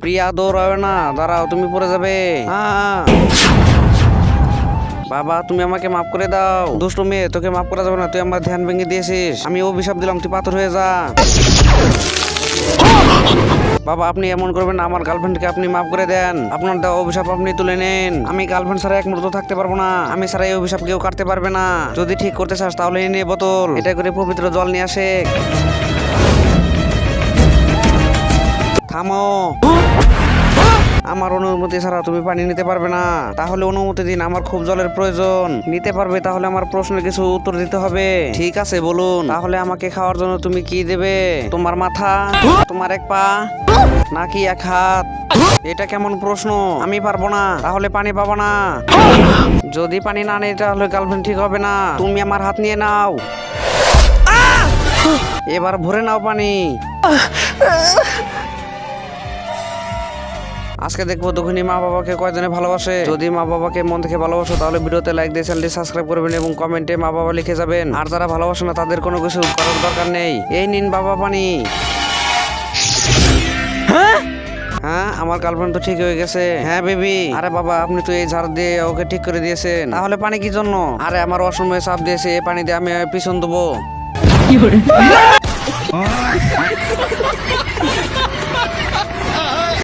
প্রিয়া দৌড়াবে না, দাঁড়াও, তুমি পড়ে যাবে। বাবা তুমি আমাকে মাফ করে দাও। দুষ্টু মেয়ে, তোকে মাফ করা যাবে না, তুই আমার ধ্যান ভেঙে দিয়েছিস। আমি অভিশাপ দিলাম, তুই পাথর হয়ে যা। বাবা আপনি এমন করবেন না, আমার গার্লফ্রেন্ডকে আপনি মাফ করে দেন। আপনার দেওয়া অভিশাপ আপনি তুলে নেন। আমি গার্লফ্রেন্ড ছাড়া এক মুহূর্ত থাকতে পারবো না। আমি ছাড়া এই অভিশাপ কেউ কাটতে পারবে না। যদি ঠিক করতে চাস তাহলে এই নিয়ে বোতল, এটা করে পবিত্র জল নিয়ে আসে। থামো, আমার অনুমতি ছাড়া তুমি পানি নিতে পারবে না। তাহলে অনুমতি দিন, আমার খুব জলের প্রয়োজন। নিতে পারবে তাহলে আমার প্রশ্নের কিছু উত্তর দিতে হবে। ঠিক আছে বলুন। তাহলে আমাকে খাওয়ার জন্য তুমি কি দেবে? তোমার মাথা, তোমার এক পা, নাকি এক হাত? এটা কেমন প্রশ্ন? আমি পারবো না, তাহলে পানি পাবো না। যদি পানি না নেই তাহলে গার্লফ্রেন্ড ঠিক হবে না। তুমি আমার হাত নিয়ে নাও, এবার ভরে নাও পানি। আজকে দেখবো দুঃখিনী মা বাবাকে কয়জনে ভালোবাসে। যদি মা বাবাকে মন থেকে ভালোবাসো তাহলে ভিডিওতে লাইক দিয়ে চ্যানেলটি সাবস্ক্রাইব করবেন এবং কমেন্টে মা বাবা লিখে যাবেন। আর যারা ভালোবাসে না তাদের কোনো কিছু করার দরকার নেই। এই নিন বাবা পানি। হ্যাঁ আমার গার্লফ্রেন্ড তো ঠিক হয়ে গেছে। হ্যাঁ বেবি। আরে বাবা আপনি তো এই ঝাড় দিয়ে ওকে ঠিক করে দিয়েছেন, তাহলে পানি কি জন্য? আরে আমার অসময়ে চাপ দিয়েছে, এই পানি দিয়ে আমি পিছন দেবো।